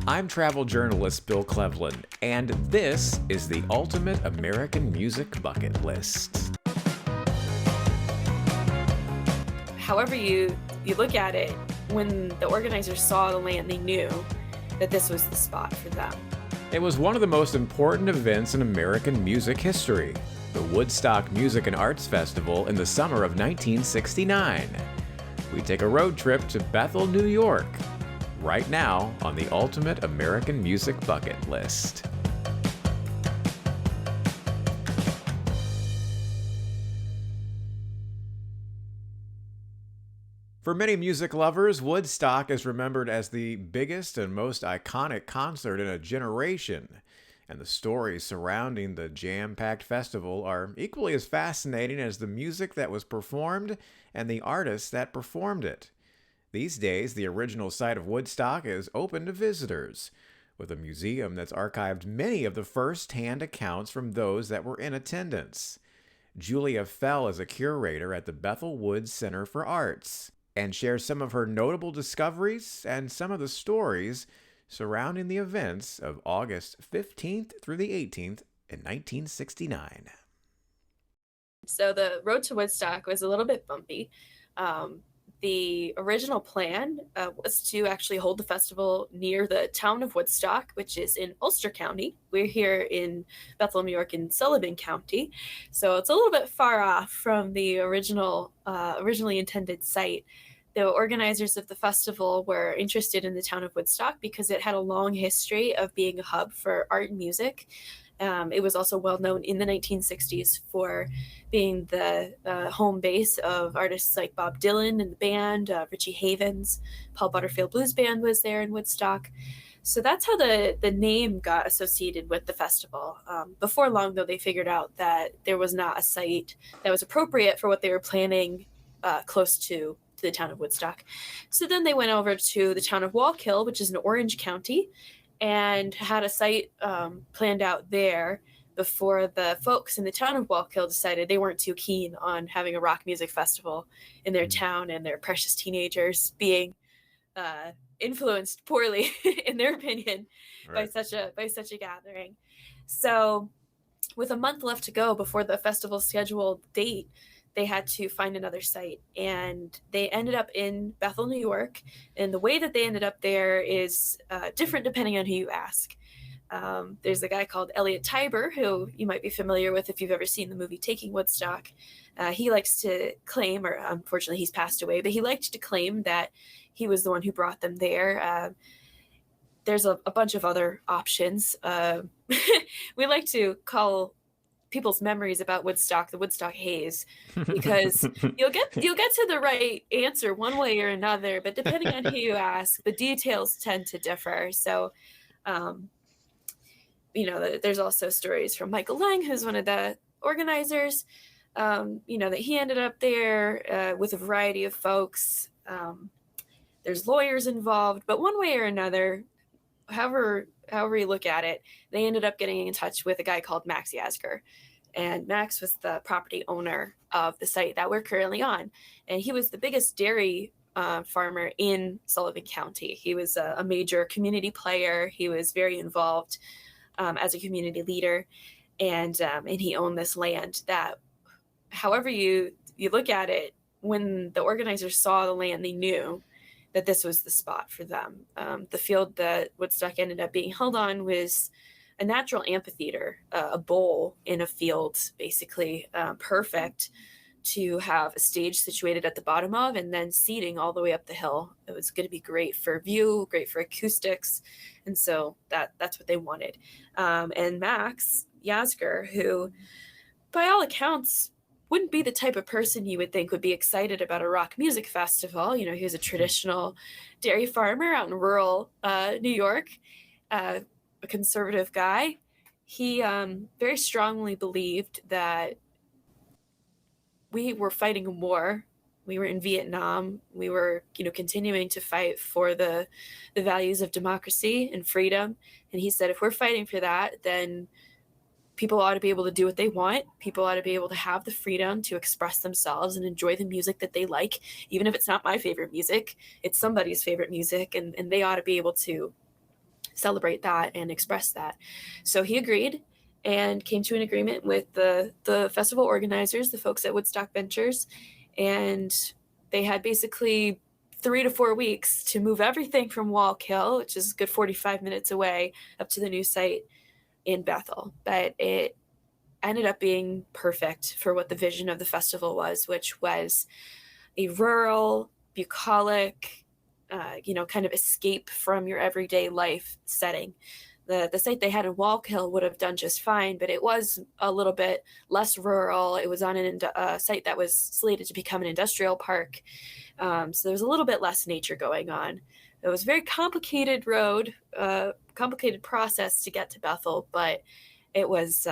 I'm travel journalist Bill Cleveland, and this is the Ultimate American Music Bucket List. However you look at it, when the organizers saw the land, they knew that this was the spot for them. It was one of the most important events in American music history, the Woodstock Music and Arts Festival in the summer of 1969. We take a road trip to Bethel, New York, right now on the Ultimate American Music Bucket List. For many music lovers, Woodstock is remembered as the biggest and most iconic concert in a generation, and the stories surrounding the jam-packed festival are equally as fascinating as the music that was performed and the artists that performed it. These days, the original site of Woodstock is open to visitors, with a museum that's archived many of the first-hand accounts from those that were in attendance. Julia Fell is a curator at the Bethel Woods Center for Arts, and shares some of her notable discoveries and some of the stories surrounding the events of August 15th through the 18th in 1969. So the road to Woodstock was a little bit bumpy. The original plan was to actually hold the festival near the town of Woodstock, which is in Ulster County. We're here in Bethel, New York, in Sullivan County. So it's a little bit far off from the originally intended site. The organizers of the festival were interested in the town of Woodstock because it had a long history of being a hub for art and music. It was also well known in the 1960s for being the home base of artists like Bob Dylan and the band, Richie Havens, Paul Butterfield Blues Band was there in Woodstock. So that's how the name got associated with the festival. Before long, though, they figured out that there was not a site that was appropriate for what they were planning close to the town of Woodstock. So then they went over to the town of Wallkill, which is in Orange County, and had a site planned out there before the folks in the town of Wallkill decided they weren't too keen on having a rock music festival in their town and their precious teenagers being influenced poorly, in their opinion, right, by such a gathering. So with a month left to go before the festival's scheduled date, they had to find another site, and they ended up in Bethel, New York. And the way that they ended up there is different depending on who you ask. There's a guy called Elliot Tiber, who you might be familiar with if you've ever seen the movie Taking Woodstock. He likes to claim, or unfortunately he's passed away, but he liked to claim that he was the one who brought them there. There's a bunch of other options. We like to call people's memories about Woodstock the Woodstock haze, because you'll get to the right answer one way or another, but depending on who you ask, the details tend to differ. So there's also stories from Michael Lang, who's one of the organizers, that he ended up there with a variety of folks. There's lawyers involved, but one way or another, however you look at it, they ended up getting in touch with a guy called Max Yasgur. And Max was the property owner of the site that we're currently on. And he was the biggest dairy farmer in Sullivan County. He was a major community player. He was very involved as a community leader. And he owned this land that, however you look at it, when the organizers saw the land, they knew that this was the spot for them. The field that Woodstock ended up being held on was a natural amphitheater, a bowl in a field, basically perfect to have a stage situated at the bottom of, and then seating all the way up the hill. It was going to be great for view, great for acoustics, and so that's what they wanted. And Max Yasgur, who by all accounts wouldn't be the type of person you would think would be excited about a rock music festival. He was a traditional dairy farmer out in rural New York, a conservative guy. He very strongly believed that we were fighting a war. We were in Vietnam. We were, continuing to fight for the values of democracy and freedom. And he said, if we're fighting for that, then people ought to be able to do what they want. People ought to be able to have the freedom to express themselves and enjoy the music that they like. Even if it's not my favorite music, it's somebody's favorite music, and they ought to be able to celebrate that and express that. So he agreed and came to an agreement with the festival organizers, the folks at Woodstock Ventures, and they had basically 3 to 4 weeks to move everything from Wallkill, which is a good 45 minutes away, up to the new site in Bethel. But it ended up being perfect for what the vision of the festival was, which was a rural, bucolic, kind of escape from your everyday life setting. The site they had in Wallkill would have done just fine, but it was a little bit less rural. It was on a site that was slated to become an industrial park. So there was a little bit less nature going on. It was a very complicated road, complicated process to get to Bethel, but it was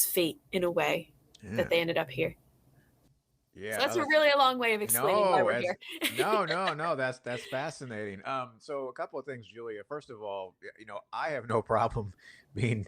fate in a way that they ended up here. So Yeah, that's a really a long way of explaining why no, we're as here. no, that's fascinating. So a couple of things, Julia. First of all, I have no problem being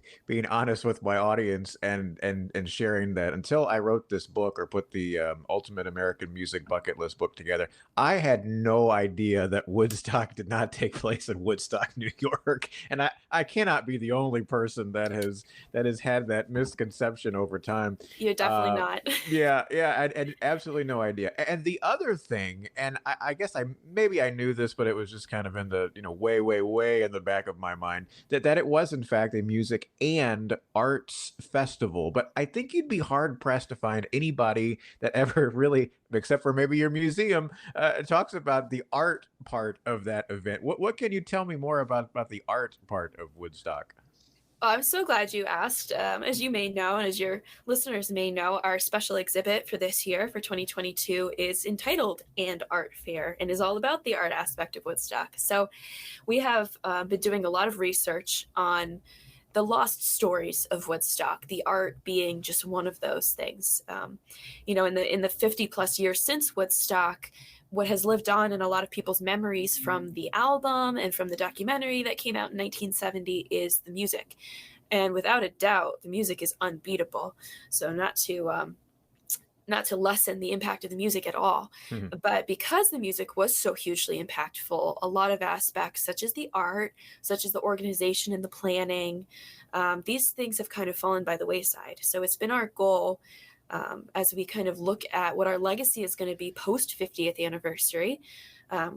honest with my audience and sharing that. Until I wrote this book or put the Ultimate American Music Bucket List book together, I had no idea that Woodstock did not take place in Woodstock, New York, and I cannot be the only person that has had that misconception over time. You're definitely Uh, not. yeah, yeah, I had absolutely no idea. And the other thing, and I guess maybe I knew this, but it was just kind of in the way, way, way in the back of my mind that it was in fact a music and arts festival. But I think you'd be hard pressed to find anybody that ever really, except for maybe your museum, talks about the art part of that event. What can you tell me more about the art part of Woodstock? Oh, I'm so glad you asked. As you may know, and as your listeners may know, our special exhibit for this year, for 2022, is entitled And Art Fair and is all about the art aspect of Woodstock. So we have been doing a lot of research on the lost stories of Woodstock, the art being just one of those things. In the 50 plus years since Woodstock, what has lived on in a lot of people's memories from the album and from the documentary that came out in 1970 is the music. And without a doubt, the music is unbeatable. So not to lessen the impact of the music at all, but because the music was so hugely impactful, a lot of aspects, such as the art, such as the organization and the planning, these things have kind of fallen by the wayside. So it's been our goal, as we kind of look at what our legacy is going to be post 50th anniversary,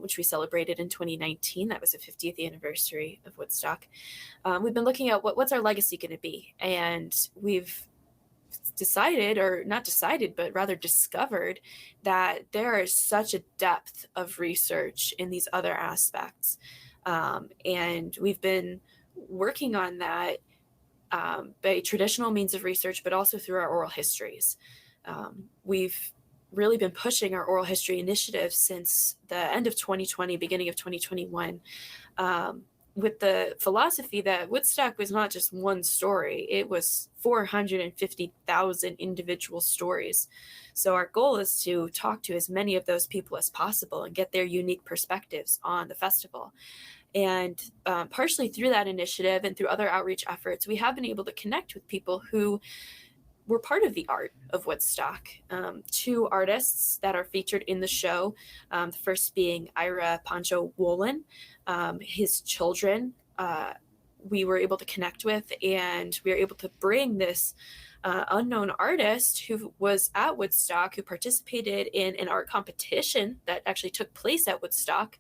which we celebrated in 2019. That was the 50th anniversary of Woodstock. We've been looking at what's our legacy going to be, and we've decided, or not decided, but rather discovered, that there is such a depth of research in these other aspects. And we've been working on that by traditional means of research, but also through our oral histories. We've really been pushing our oral history initiative since the end of 2020, beginning of 2021. With the philosophy that Woodstock was not just one story, it was 450,000 individual stories. So our goal is to talk to as many of those people as possible and get their unique perspectives on the festival. And partially through that initiative and through other outreach efforts, we have been able to connect with people who were part of the art of Woodstock. Two artists that are featured in the show, the first being Ira Pancho Wolin. His children we were able to connect with, and we were able to bring this unknown artist who was at Woodstock, who participated in an art competition that actually took place at Woodstock.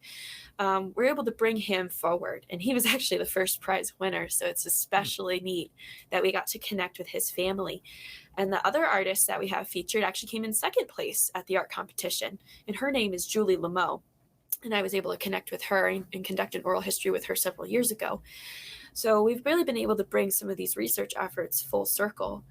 We're able to bring him forward, and he was actually the first prize winner. So it's especially neat that we got to connect with his family. And the other artist that we have featured actually came in second place at the art competition, and her name is Julie Lameau. And I was able to connect with her and conduct an oral history with her several years ago. So we've really been able to bring some of these research efforts full circle.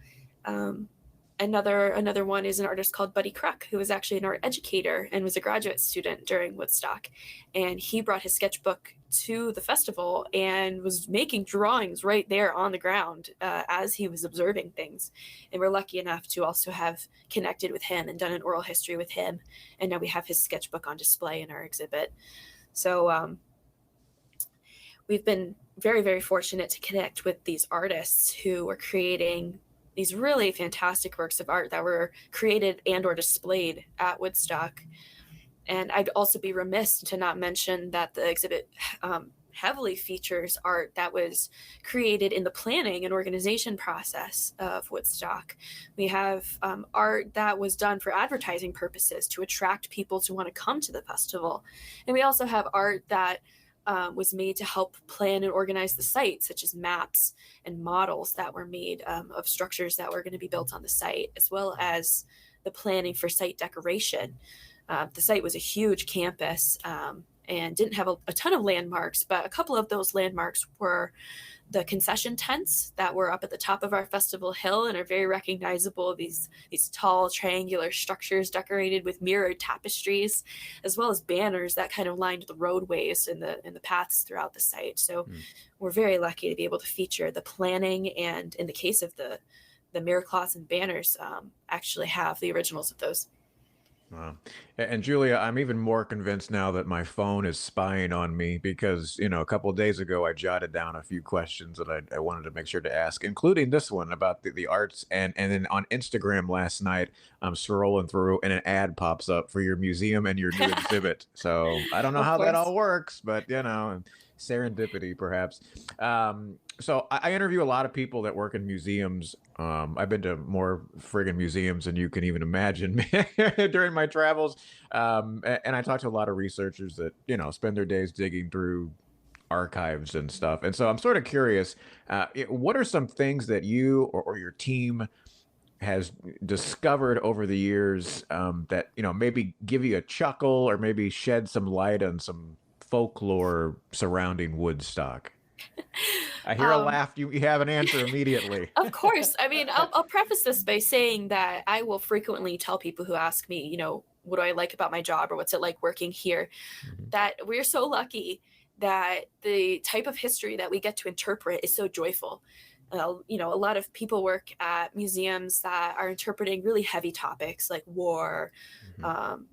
Another one is an artist called Buddy Kruk, who was actually an art educator and was a graduate student during Woodstock. And he brought his sketchbook to the festival and was making drawings right there on the ground as he was observing things. And we're lucky enough to also have connected with him and done an oral history with him. And now we have his sketchbook on display in our exhibit. So we've been very, very fortunate to connect with these artists who were creating these really fantastic works of art that were created and or displayed at Woodstock. And I'd also be remiss to not mention that the exhibit heavily features art that was created in the planning and organization process of Woodstock. We have art that was done for advertising purposes to attract people to want to come to the festival. And we also have art that was made to help plan and organize the site, such as maps and models that were made of structures that were going to be built on the site, as well as the planning for site decoration. The site was a huge campus and didn't have a ton of landmarks, but a couple of those landmarks were the concession tents that were up at the top of our festival hill and are very recognizable. These tall triangular structures decorated with mirrored tapestries, as well as banners that kind of lined the roadways and the paths throughout the site. So we're very lucky to be able to feature the planning, and in the case of the mirror cloths and banners, actually have the originals of those. Wow. And Julia, I'm even more convinced now that my phone is spying on me because, a couple of days ago, I jotted down a few questions that I wanted to make sure to ask, including this one about the arts. And then on Instagram last night, I'm scrolling through and an ad pops up for your museum and your new exhibit. So I don't know Of how that course. all works, but, serendipity perhaps. So I interview a lot of people that work in museums. I've been to more friggin' museums than you can even imagine during my travels. And I talk to a lot of researchers that, spend their days digging through archives and stuff. And so I'm sort of curious, what are some things that you or your team has discovered over the years that, maybe give you a chuckle or maybe shed some light on some folklore surrounding Woodstock? I hear a Um, laugh. You have an answer immediately. Of course. I mean, I'll preface this by saying that I will frequently tell people who ask me, what do I like about my job or what's it like working here, Mhm. that we're so lucky that the type of history that we get to interpret is so joyful. A lot of people work at museums that are interpreting really heavy topics like war, Mhm. um,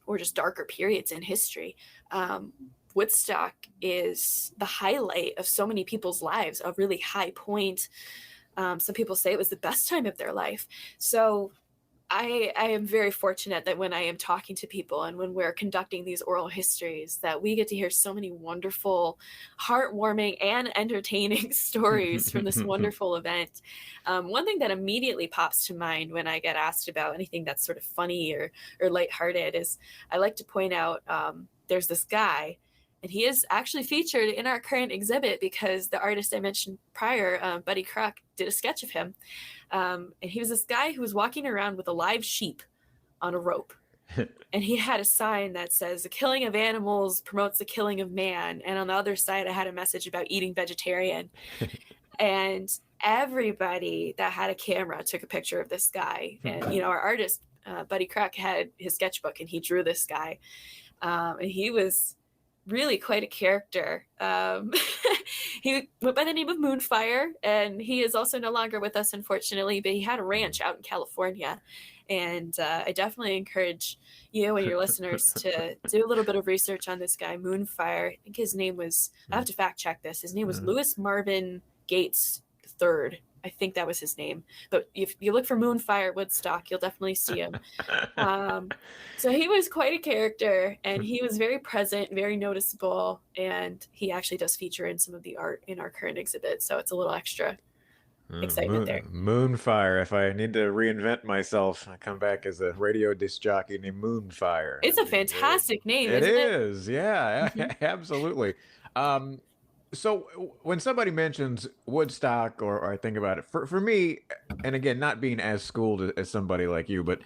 or just darker periods in history. Um, Woodstock is the highlight of so many people's lives, a really high point. Some people say it was the best time of their life. So I am very fortunate that when I am talking to people and when we're conducting these oral histories, that we get to hear so many wonderful, heartwarming, and entertaining stories from this wonderful event. One thing that immediately pops to mind when I get asked about anything that's sort of funny or lighthearted is I like to point out there's this guy. And he is actually featured in our current exhibit because the artist I mentioned prior, Buddy Crook, did a sketch of him. And he was this guy who was walking around with a live sheep on a rope. And he had a sign that says, "The killing of animals promotes the killing of man." And on the other side, I had a message about eating vegetarian. And everybody that had a camera took a picture of this guy. And, our artist, Buddy Crook, had his sketchbook and he drew this guy. And he was really quite a character. He went by the name of Moonfire, and he is also no longer with us, unfortunately, but he had a ranch out in California. And I definitely encourage you and your listeners to do a little bit of research on this guy, Moonfire. I think his name was, I have to fact check this, his name was Louis Marvin Gates III. I think that was his name. But if you look for Moonfire Woodstock, you'll definitely see him. So he was quite a character, and he was very present, very noticeable, and he actually does feature in some of the art in our current exhibit. So it's a little extra excitement there. Moonfire. If I need to reinvent myself, I come back as a radio disc jockey named Moonfire. It's That'd a be very. fantastic name, It isn't it? is, yeah, Mhm. absolutely. Um, so when somebody mentions Woodstock, or I think about it, for me, and again, not being as schooled as somebody like you, but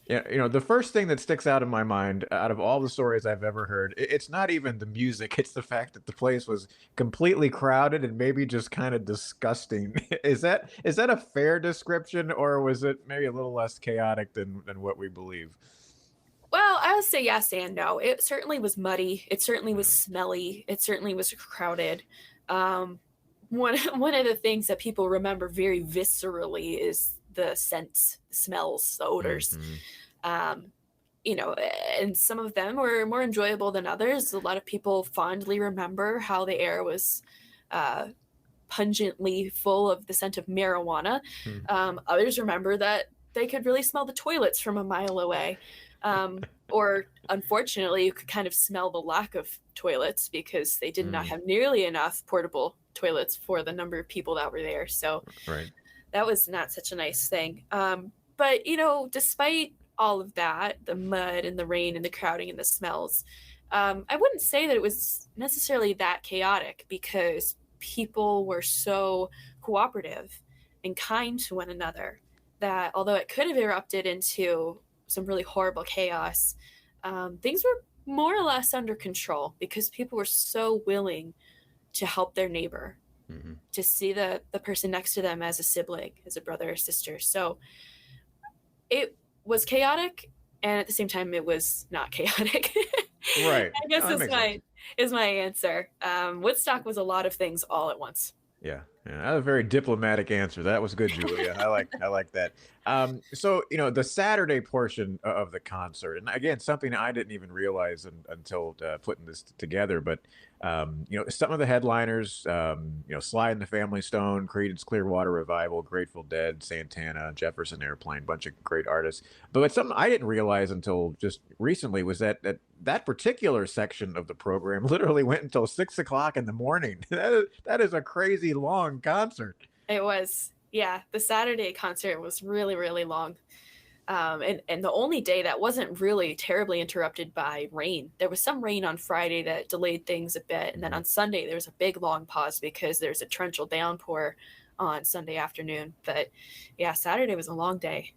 yeah, the first thing that sticks out in my mind out of all the stories I've ever heard, it's not even the music, it's the fact that the place was completely crowded and maybe just kind of disgusting. Is that a fair description, or was it maybe a little less chaotic than what we believe? Well, I would say yes and no. It certainly was muddy. It certainly was Yeah. smelly. It certainly was crowded. Um, one of the things that people remember very viscerally is the scents, the smells, the odors. Hmm. Um, and some of them were more enjoyable than others. A lot of people fondly remember how the air was uh, pungently full of the scent of marijuana. Others remember that they could really smell the toilets from a mile away. Or unfortunately, you could kind of smell the lack of toilets because they did not Mm, have nearly enough portable toilets for the number of people that were there. So right. that was not such a nice thing. But, despite all of that, the mud and the rain and the crowding and the smells, I wouldn't say that it was necessarily that chaotic because people were so cooperative and kind to one another that although it could have erupted into some really horrible chaos, things were more or less under control because people were so willing to help their neighbor, Hmm. to see the person next to them as a sibling, as a brother or sister. So it was chaotic, and at the same time, it was not chaotic. Right. I guess Oh, that makes sense. is my answer. Woodstock was a lot of things all at once. Yeah, yeah, that's a very diplomatic answer. That was good, Julia. I like that. So the Saturday portion of the concert, and again, something I didn't even realize until putting this together. But some of the headliners, Sly and the Family Stone, Creedence Clearwater Revival, Grateful Dead, Santana, Jefferson Airplane, bunch of great artists. But something I didn't realize until just recently was that particular section of the program literally went until 6 o'clock in the morning. That is a crazy long concert. It was, yeah, the Saturday concert was really, really long. And the only day that wasn't really terribly interrupted by rain. There was some rain on Friday that delayed things a bit. And then Mhm. on Sunday, there was a big long pause because there's a torrential downpour on Sunday afternoon. But yeah, Saturday was a long day.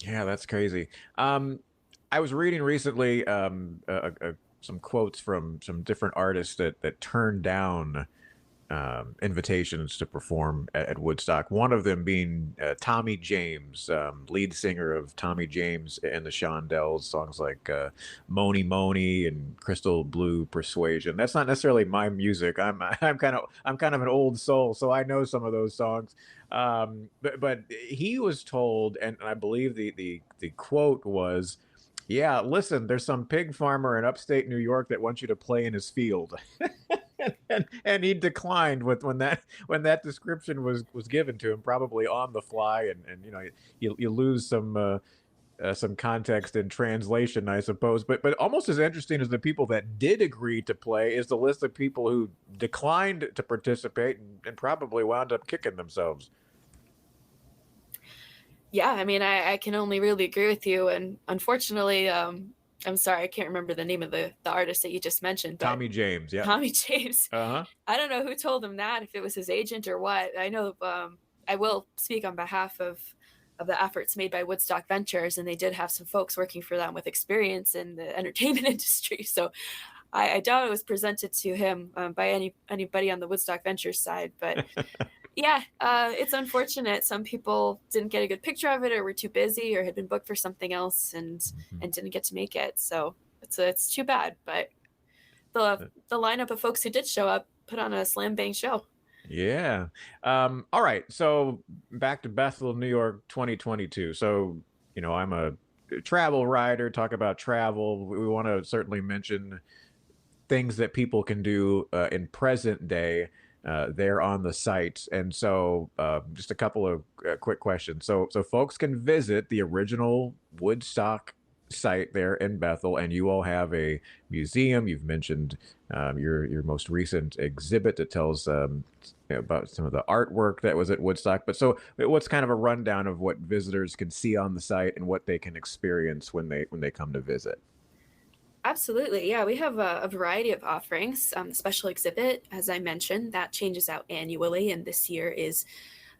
Yeah, that's crazy. I was reading recently some quotes from some different artists that turned down invitations to perform at Woodstock. One of them being Tommy James, lead singer of Tommy James and the Shondells, songs like "Mony Mony" and "Crystal Blue Persuasion." That's not necessarily my music. I'm kind of an old soul, so I know some of those songs. But he was told, and I believe the quote was, "Yeah, listen, there's some pig farmer in upstate New York that wants you to play in his field." And he declined when that description was given to him, probably on the fly, and you lose some context and translation, I suppose. But almost as interesting as the people that did agree to play is the list of people who declined to participate and probably wound up kicking themselves. Yeah, I mean, I can only really agree with you. And unfortunately, I'm sorry, I can't remember the name of the artist that you just mentioned, but Tommy James, yeah. Tommy James, Uh-huh. I don't know who told him that, if it was his agent or what. I know I will speak on behalf of the efforts made by Woodstock Ventures, and they did have some folks working for them with experience in the entertainment industry. So I doubt it was presented to him by anybody on the Woodstock Ventures side. But yeah, it's unfortunate. Some people didn't get a good picture of it, or were too busy, or had been booked for something else, and didn't get to make it. So it's too bad. But the lineup of folks who did show up put on a slam bang show. Yeah. All right. So back to Bethel, New York, 2022. So, I'm a travel writer, talk about travel. We want to certainly mention things that people can do in present day there on the site. And so, just a couple of quick questions. So folks can visit the original Woodstock site there in Bethel, and you all have a museum. You've mentioned your most recent exhibit that tells about some of the artwork that was at Woodstock. But so, what's kind of a rundown of what visitors can see on the site and what they can experience when they come to visit? Absolutely. Yeah, we have a variety of offerings. The special exhibit, as I mentioned, that changes out annually, and this year is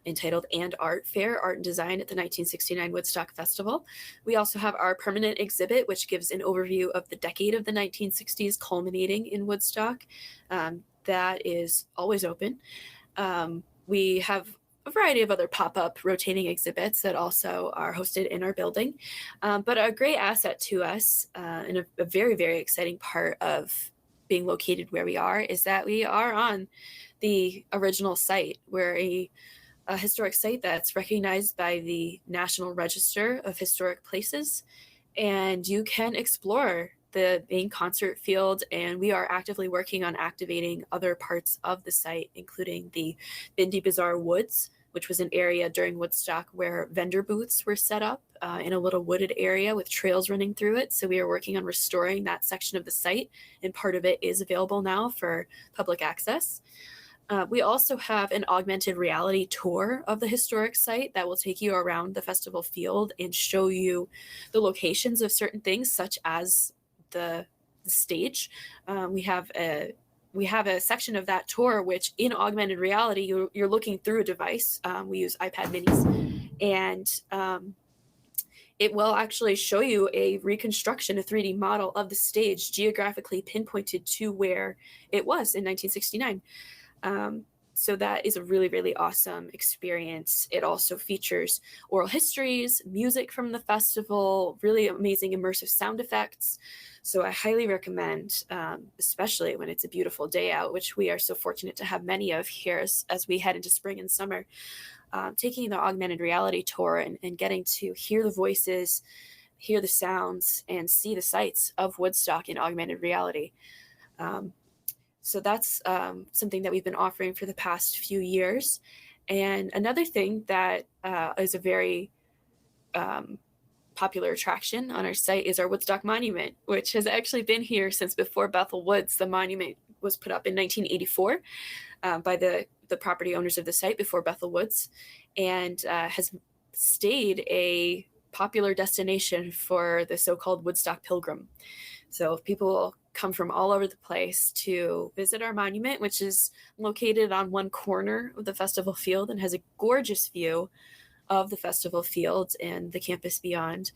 entitled And Art Fair, Art and Design at the 1969 Woodstock Festival. We also have our permanent exhibit, which gives an overview of the decade of the 1960s culminating in Woodstock. That is always open. We have a variety of other pop-up rotating exhibits that also are hosted in our building. But a great asset to us and a very, very exciting part of being located where we are is that we are on the original site. We're a historic site that's recognized by the National Register of Historic Places, and you can explore the main concert field, and we are actively working on activating other parts of the site, including the Bindi Bazaar Woods, which was an area during Woodstock where vendor booths were set up in a little wooded area with trails running through it. So we are working on restoring that section of the site, and part of it is available now for public access. We also have an augmented reality tour of the historic site that will take you around the festival field and show you the locations of certain things, such as the stage. We have a section of that tour which, in augmented reality, you're looking through a device. We use iPad minis, and it will actually show you a reconstruction, a 3D model of the stage, geographically pinpointed to where it was in 1969. So that is a really, really awesome experience. It also features oral histories, music from the festival, really amazing immersive sound effects. So I highly recommend, especially when it's a beautiful day out, which we are so fortunate to have many of here as we head into spring and summer, taking the augmented reality tour and getting to hear the voices, hear the sounds, and see the sights of Woodstock in augmented reality. So that's something that we've been offering for the past few years. And another thing that is a very popular attraction on our site is our Woodstock Monument, which has actually been here since before Bethel Woods. The monument was put up in 1984 by the property owners of the site before Bethel Woods, and has stayed a popular destination for the so-called Woodstock pilgrim. So people come from all over the place to visit our monument, which is located on one corner of the festival field and has a gorgeous view of the festival field and the campus beyond.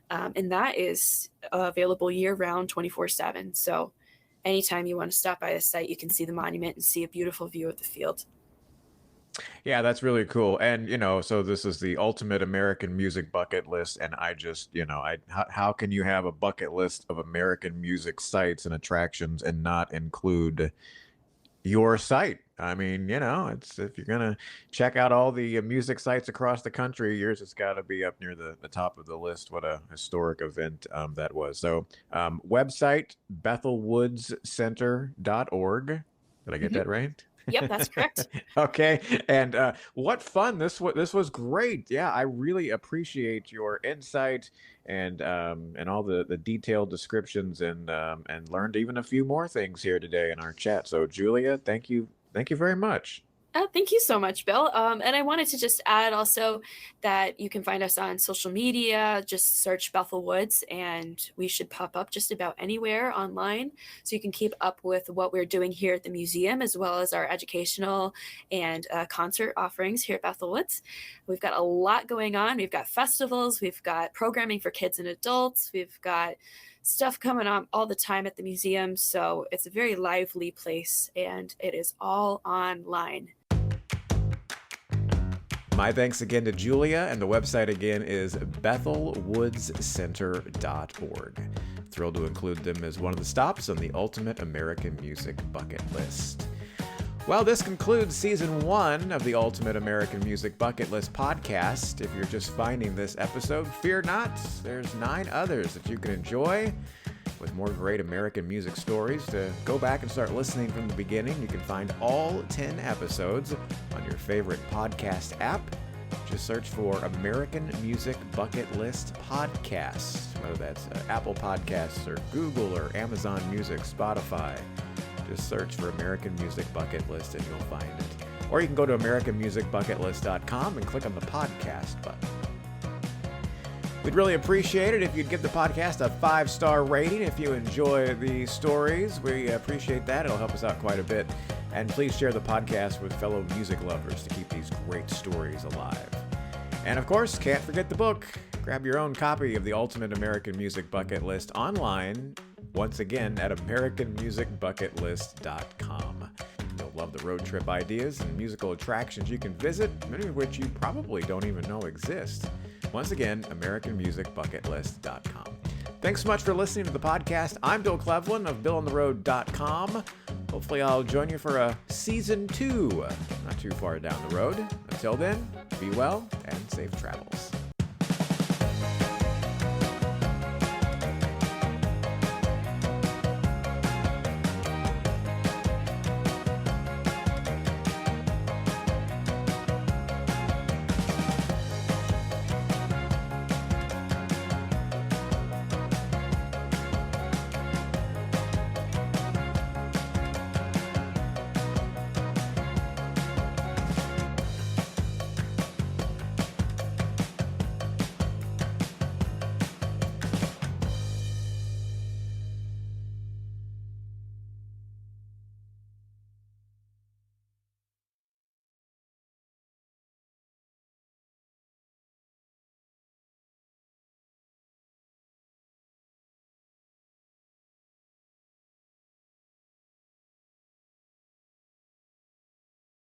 And that is available year-round, 24/7. So anytime you want to stop by the site, you can see the monument and see a beautiful view of the field. Yeah, that's really cool. And, so this is the ultimate American music bucket list. And I just, how can you have a bucket list of American music sites and attractions and not include your site? I mean, it's, if you're going to check out all the music sites across the country, yours has got to be up near the top of the list. What a historic event that was. So website, bethelwoodscenter.org. Did I get that right? Yep, that's correct. Okay. And what fun. This was great. Yeah, I really appreciate your insight and all the detailed descriptions and learned even a few more things here today in our chat. So Julia, thank you very much. Thank you so much, Bill. And I wanted to just add also that you can find us on social media. Just search Bethel Woods and we should pop up just about anywhere online. So you can keep up with what we're doing here at the museum, as well as our educational and concert offerings here at Bethel Woods. We've got a lot going on. We've got festivals. We've got programming for kids and adults. We've got stuff coming on all the time at the museum. So it's a very lively place and it is all online. My thanks again to Julia, and the website again is bethelwoodscenter.org. Thrilled to include them as one of the stops on the ultimate American music bucket list. Well, this concludes season 1 of the Ultimate American Music Bucket List podcast. If you're just finding this episode, fear not. There's 9 others that you can enjoy with more great American music stories. To go back and start listening from the beginning, you can find all 10 episodes on your favorite podcast app. Just search for American Music Bucket List Podcast, whether that's Apple Podcasts or Google or Amazon Music, Spotify. Just search for American Music Bucket List and you'll find it. Or you can go to AmericanMusicBucketList.com and click on the podcast button. We'd really appreciate it if you'd give the podcast a 5-star rating. If you enjoy the stories, we appreciate that. It'll help us out quite a bit. And please share the podcast with fellow music lovers to keep these great stories alive. And of course, can't forget the book. Grab your own copy of the Ultimate American Music Bucket List online, once again at AmericanMusicBucketList.com. You'll love the road trip ideas and musical attractions you can visit, many of which you probably don't even know exist. Once again, AmericanMusicBucketList.com. Thanks so much for listening to the podcast. I'm Bill Cleveland of BillOnTheRoad.com. Hopefully I'll join you for a season 2, not too far down the road. Until then, be well and safe travels.